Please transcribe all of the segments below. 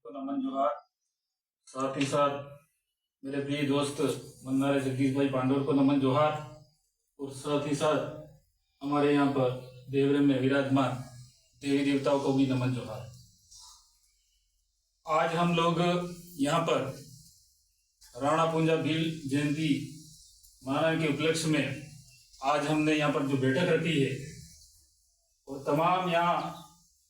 को नमन जोहार। साथ ही साथ मेरे प्रिय दोस्त मन्नारे जगदीश भाई पांडोर को नमन जोहार। और साथ ही साथ हमारे यहाँ पर देवरम में विराजमान देवी देवताओं को भी नमन जोहार। आज हम लोग यहाँ पर राणा पुंजा भील जयंती मनाने के उपलक्ष्य में आज हमने यहाँ पर जो बैठक रखी है और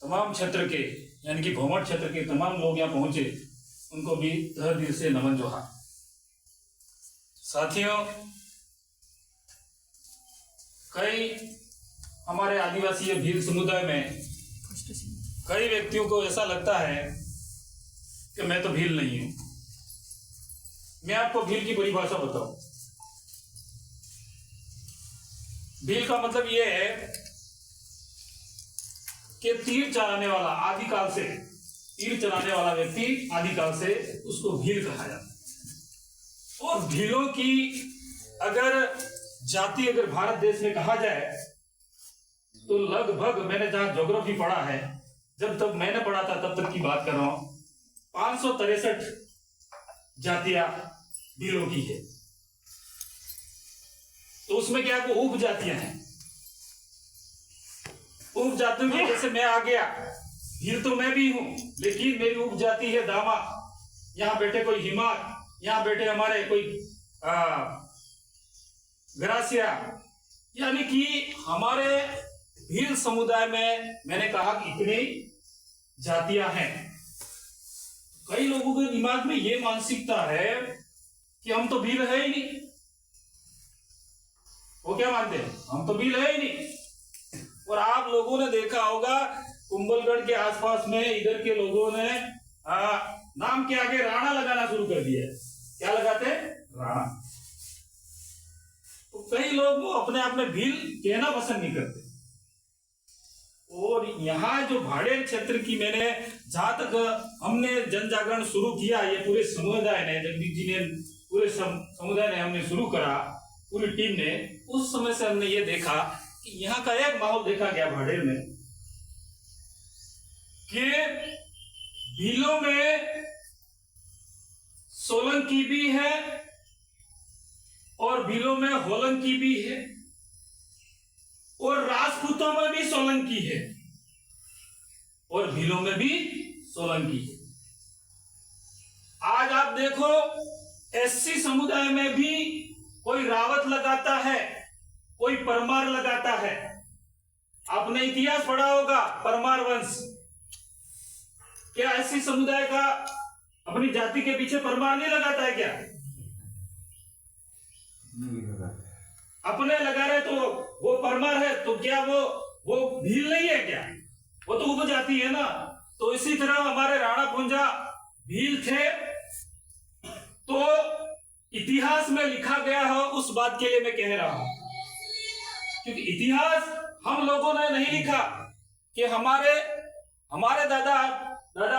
तमाम क्षेत्र के यानी कि भोमट क्षेत्र के तमाम लोग यहाँ पहुंचे, उनको भी तहे दिल से नमन जोहार। साथियों, कई हमारे आदिवासी भील समुदाय में कई व्यक्तियों को ऐसा लगता है कि मैं तो भील नहीं हूं। मैं आपको भील की परिभाषा बताऊं। भील का मतलब यह है कि तीर चलाने वाला, आदिकाल से तीर चलाने वाला व्यक्ति आदिकाल से उसको भील कहा जाता है। और भीलों की अगर जाति अगर भारत देश में कहा जाए तो लगभग, मैंने जहां ज्योग्राफी पढ़ा है, जब तक मैंने पढ़ा था तब तक की बात कर रहा हूं, 563 जातियां भीलों की है। तो उसमें क्या वो उप जातियां हैं। उप जातियों की जैसे मैं आ गया, भील तो मैं भी हूं, लेकिन मेरी उप जाति है दामा। यहां बैठे कोई हिमार, यहां बैठे हमारे कोई ग्रासिया, यानी कि हमारे भील समुदाय में मैंने कहा कि इतनी जातियां हैं। कई लोगों के दिमाग में ये मानसिकता है कि हम तो भील है ही नहीं। वो क्या मानते हैं, हम तो भील है ही नहीं। और आप लोगों ने देखा होगा कुंभलगढ़ के आसपास में इधर के लोगों ने नाम के आगे राणा लगाना शुरू कर दिया है। क्या लगाते हैं? राणा। तो कई लोग वो अपने आप में भील कहना पसंद नहीं करते। और यहाँ जो भाड़ेर क्षेत्र की, मैंने जहां तक हमने जन जागरण शुरू किया, ये पूरे समुदाय ने, जगदीश जी ने, पूरे समुदाय ने हमने शुरू करा, पूरी टीम ने, उस समय से हमने ये देखा कि यहाँ का एक माहौल देखा गया भाड़ेर में कि भीलों में सोलंकी भी है और भीलों में होलंकी भी है और राजपूतों में भी सोलंकी है और भीलों में भी सोलंकी है। आज आप देखो एससी समुदाय में भी कोई रावत लगाता है, कोई परमार लगाता है। आपने इतिहास पढ़ा होगा, परमार वंश। क्या एससी समुदाय का अपनी जाति के पीछे परमार नहीं लगाता है? क्या अपने लगा रहे तो वो परमार है, तो क्या वो भील नहीं है? क्या वो तो उपजाति है ना। तो इसी तरह हमारे राणा पुंजा भील थे। तो इतिहास में लिखा गया हो उस बात के लिए मैं कह रहा हूं, क्योंकि इतिहास हम लोगों ने नहीं लिखा कि हमारे दादा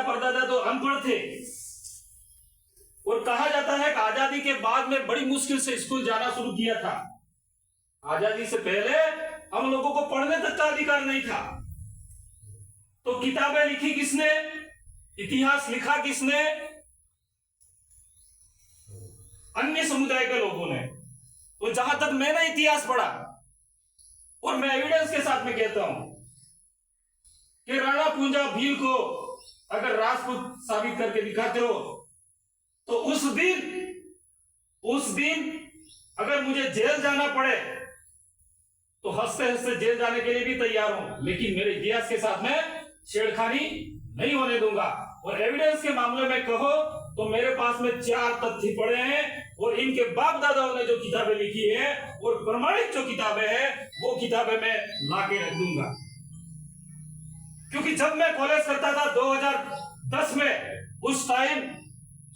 परदादा तो अनपढ़ थे। और कहा जाता है कि आजादी के बाद में बड़ी मुश्किल से स्कूल जाना शुरू किया था। आजादी से पहले हम लोगों को पढ़ने तक का अधिकार नहीं था। तो किताबें लिखी किसने? इतिहास लिखा किसने? अन्य समुदाय के लोगों ने। तो जहां तक मैंने इतिहास पढ़ा, और मैं एविडेंस के साथ में कहता हूं कि राणा पुंजा भील को अगर राजपूत साबित करके दिखाते हो तो उस दिन अगर मुझे जेल जाना पड़े तो हंसते हंसते जेल जाने के लिए भी तैयार हूं, लेकिन मेरे इतिहास के साथ में छेड़खानी नहीं होने दूंगा। और एविडेंस के मामले में कहो तो मेरे पास में 4 तथ्य पड़े हैं और इनके बाप दादाओं ने जो किताबें लिखी है और प्रमाणित जो किताबें हैं वो किताबें मैं ला के रख दूंगा। क्योंकि जब मैं कॉलेज करता था 2010 में, उस टाइम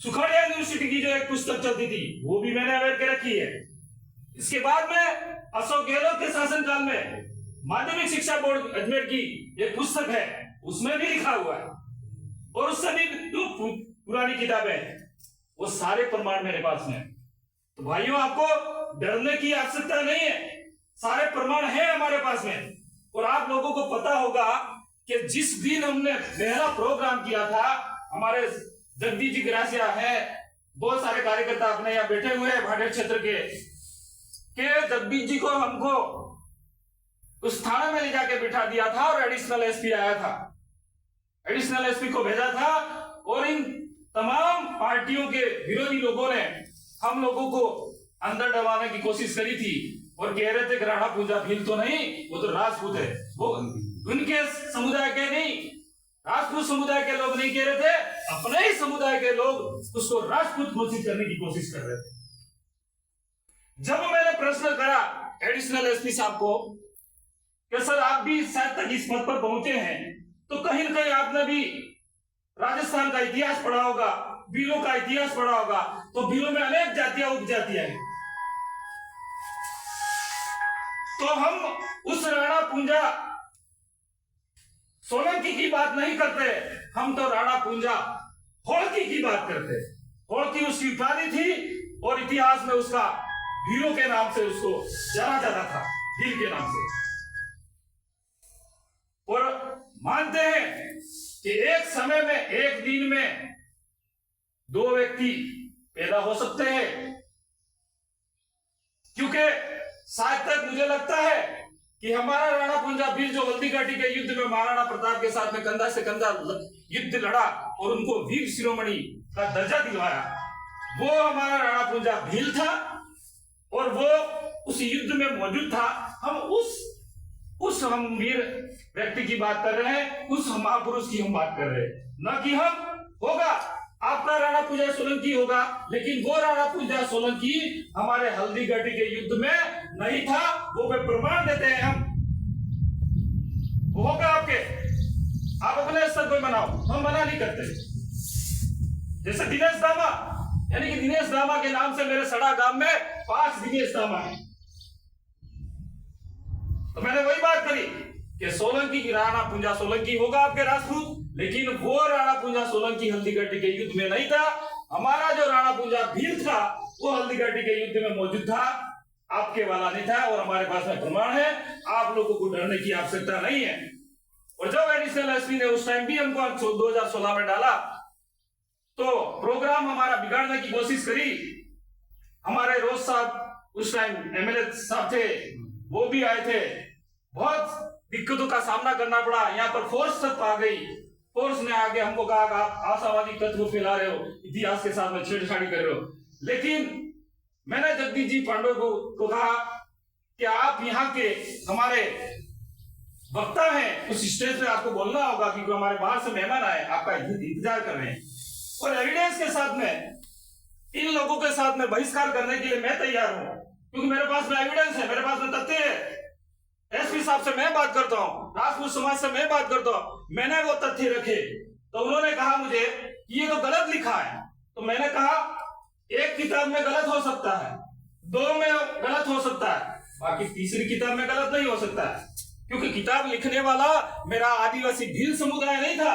सुखाड़िया यूनिवर्सिटी की जो एक पुस्तक चलती थी वो भी मैंने अवेयर के रखी है। इसके बाद में अशोक गहलोत के शासनकाल में माध्यमिक शिक्षा बोर्ड अजमेर की एक पुस्तक है, उसमें भी लिखा हुआ है। और उससे भी पुरानी किताबें, वो सारे प्रमाण मेरे पास में। तो भाइयों, आपको डरने की आवश्यकता नहीं है, सारे प्रमाण है हमारे पास में। और आप लोगों को पता होगा कि जिस दिन हमने पहला प्रोग्राम किया था हमारे जगदीश जी ग्रासिया है, बहुत सारे कार्यकर्ता अपने यहाँ बैठे हुए हैं भाटेर क्षेत्र के जगदीश जी को हमको उस थाने में ले जाके बिठा दिया था और एडिशनल एसपी आया था, एडिशनल एसपी को भेजा था और इन तमाम पार्टियों के विरोधी लोगों ने हम लोगों को अंदर डबाने की कोशिश करी थी और कह रहे थे कि राणा पूंजा भील तो नहीं, वो तो राजपूत है। वो उनके समुदाय के नहीं, राजपूत समुदाय के लोग नहीं कह रहे थे, अपने ही समुदाय के लोग उसको राजपूत घोषित करने की कोशिश कर रहे थे। जब मैंने प्रश्न करा एडिशनल एसपी साहब को कि सर आप भी शायद तक इस पद पर पहुंचे हैं, तो कहीं ना कहीं आपने भी राजस्थान का इतिहास पढ़ा होगा, भीलों का इतिहास पढ़ा होगा, तो भीलों में अनेक जातियां उपजातियां हैं, तो हम उस राणा पूंजा सोलंकी की बात नहीं करते, हम तो राणा पूंजा होळकी की बात करते। होळकी उसकी उपाधि थी और इतिहास में उसका भीलों के नाम से उसको जाना जाता था, भील के नाम से। और मानते हैं कि एक समय में, एक दिन में दो व्यक्ति पैदा हो सकते हैं, क्योंकि शायद तक मुझे लगता है कि हमारा राणा पूंजा भील जो हल्दी घाटी के युद्ध में महाराणा प्रताप के साथ में कंधा से कंधा युद्ध लड़ा और उनको वीर शिरोमणि का दर्जा दिलवाया, वो हमारा राणा पूंजा भील था और वो उस युद्ध में मौजूद था। हम उस हम वीर व्यक्ति की बात कर रहे हैं, उस महापुरुष की हम बात कर रहे हैं, न कि हम होगा आपका राणा पूंजा सोलंकी होगा, लेकिन वो राणा पूंजा सोलंकी हमारे हल्दी घाटी के युद्ध में नहीं था, वो पे प्रमाण देते हैं हम। वो होगा आपके, आप अपने स्तर पर मनाओ, हम मना नहीं करते। जैसे दिनेश दामा, यानी कि दिनेश दामा के नाम से मेरे सड़ा गांव में 5 दिनेश दामा है, तो मैंने वही बात करी कि सोलंकी की राणा पूंजा सोलंकी होगा आपके राजपूत, लेकिन वो राणा पूंजा सोलंकी हल्दी घाटी के युद्ध में नहीं था। हमारा जो राणा पूंजा भील था वो हल्दी घाटी के युद्ध में मौजूद था, आपके वाला नहीं था, और हमारे पास में प्रमाण है, आप लोगों को डरने की आवश्यकता नहीं है। और जब एडिशनल एसपी ने उस टाइम भी हमको 2016 में डाला, तो प्रोग्राम हमारा बिगाड़ने की कोशिश करी। हमारे रोज साहब उस टाइम एमएलए साहब थे, वो भी आए थे, बहुत दिक्कतों का सामना करना पड़ा। यहाँ पर फोर्स तक आ गई, फोर्स ने आगे हमको कहा कि आप आशावादी तत्व फैला रहे हो, इतिहास के साथ में छेड़छाड़ी कर रहे हो। लेकिन मैंने जगदीश जी पांडे को कहा कि आप यहाँ के हमारे वक्ता हैं, उस स्टेज पे आपको बोलना होगा, क्योंकि हमारे बाहर से मेहमान आए, आपका इंतजार कर रहे हैं, और एविडेंस के साथ में इन लोगों के साथ में बहिष्कार करने के लिए मैं तैयार हूं, क्योंकि मेरे पास में एविडेंस है, मेरे पास में तथ्य है। एसपी साहब से मैं बात करता हूँ, राजपूत समाज से मैं बात करता हूँ, मैंने वो तथ्य रखे, तो उन्होंने कहा मुझे ये तो गलत लिखा है। तो मैंने कहा एक किताब में गलत हो सकता है, 2 में गलत हो सकता है, बाकी तीसरी किताब में गलत नहीं हो सकता है, क्योंकि किताब लिखने वाला मेरा आदिवासी भील समुदाय नहीं था,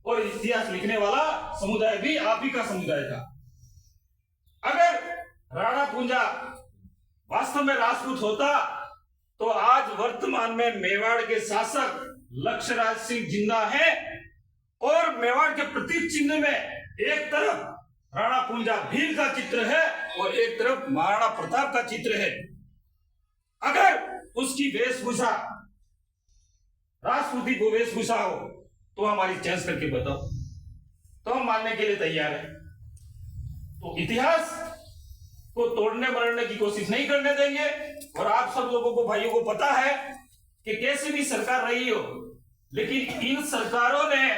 और इतिहास लिखने वाला समुदाय भी आप ही का समुदाय था। अगर राणा पूंजा वास्तव में राजपूत होता तो आज वर्तमान में मेवाड़ के शासक लक्ष्यराज सिंह जिंदा है, और मेवाड़ के प्रतीक चिन्ह में एक तरफ राणा पूंजा भील का चित्र है और एक तरफ महाराणा प्रताप का चित्र है। अगर उसकी वेशभूषा राजपूती को वेशभूषा हो तो हमारी चेंज करके बताओ, तो हम मानने के लिए तैयार है। तो इतिहास को तोड़ने मरोड़ने की कोशिश नहीं करने देंगे। और आप सब लोगों को, भाइयों को पता है कि कैसी भी सरकार रही हो, लेकिन इन सरकारों ने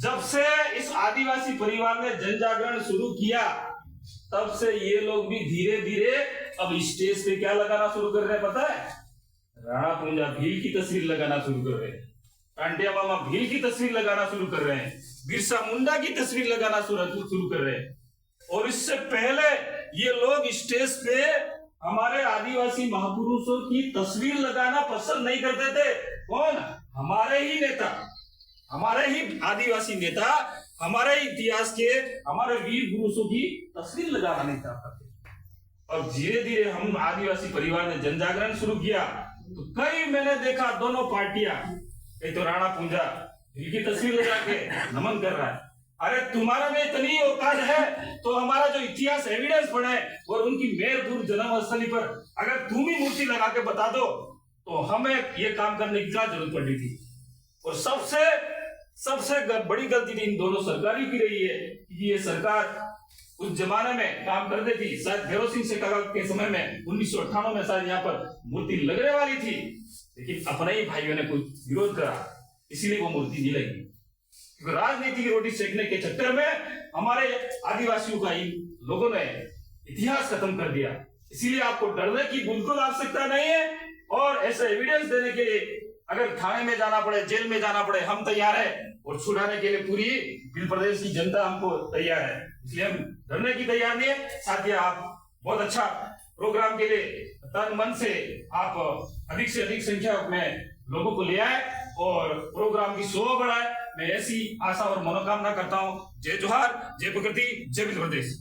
जब से इस आदिवासी परिवार ने जन जागरण शुरू किया, तब से ये लोग भी धीरे धीरे अब स्टेज पे क्या लगाना शुरू कर रहे हैं पता है? राणा पूंजा भील की तस्वीर लगाना शुरू कर रहे हैं, टांटिया मामा भील की तस्वीर लगाना शुरू कर रहे हैं, बिरसा मुंडा की तस्वीर लगाना शुरू कर रहे हैं। और इससे पहले ये लोग स्टेज पे हमारे आदिवासी महापुरुषों की तस्वीर लगाना पसंद नहीं करते थे। कौन? हमारे ही नेता, हमारे ही आदिवासी नेता, हमारे इतिहास के हमारे वीर पुरुषों की तस्वीर लगाना नहीं चाहते थे। और धीरे धीरे हम आदिवासी परिवार ने जन जागरण शुरू किया, तो कई मैंने देखा दोनों पार्टियां, एक तो राणा पूंजा भील की तस्वीर लगा के नमन कर रहा है, अरे तुम्हारा में इतनी औकात है तो हमारा जो इतिहास एविडेंस पड़ा है और उनकी मेहरपुर जन्म स्थली पर अगर तुम ही मूर्ति लगा के बता दो तो हमें ये काम करने की क्या जरूरत पड़ी थी। और सबसे बड़ी गलती थी इन दोनों सरकारों की रही है कि ये सरकार उस जमाने में काम करते थी। शायद भैरव सिंह शेखावत के समय में 1998 में शायद यहाँ पर मूर्ति लगने वाली थी, लेकिन अपने ही भाइयों ने कुछ विरोध करा, इसीलिए वो मूर्ति नहीं लगी। क्योंकि राजनीति की रोटी सेकने के चक्कर में हमारे आदिवासियों का इन लोगों ने इतिहास खत्म कर दिया। इसीलिए आपको डरने की बिल्कुल आवश्यकता नहीं है। और ऐसे एविडेंस देने के लिए अगर थाने में जाना पड़े, जेल में जाना पड़े, हम तैयार है। और छुड़ाने के लिए पूरी भील प्रदेश की जनता हमको तैयार है, इसलिए हम डरने की तैयार नहीं है। साथ ही आप बहुत अच्छा प्रोग्राम के लिए तन मन से आप अधिक से अधिक संख्या में लोगों को ले आए और प्रोग्राम की शोभा बढ़ाए। मैं ऐसी आशा और मनोकामना करता हूँ। जय जोहार, जय प्रकृति, जय भील प्रदेश।